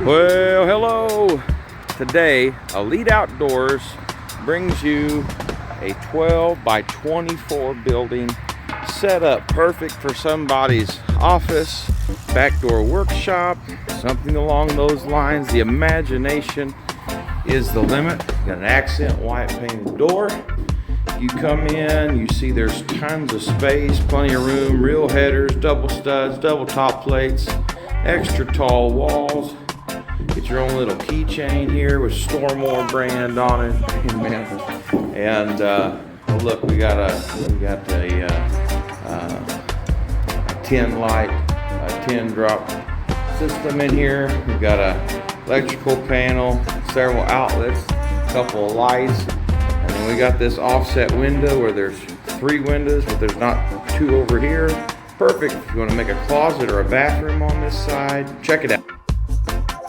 Well, hello. Today, Elite Outdoors brings you a 12 by 24 building set up perfect for somebody's office, backdoor workshop, something along those lines. The imagination is the limit. Got an accent white painted door. You come in, you see there's tons of space, plenty of room, real headers, double studs, double top plates, extra tall walls. Get your own little keychain here with Stor brand on it. And look, we got a 10 light, 10 drop system in here. We've got a electrical panel, several outlets, a couple of lights, and then we got this offset window where there's 3 windows, but there's not 2 over here. Perfect if you want to make a closet or a bathroom on this side. Check it out.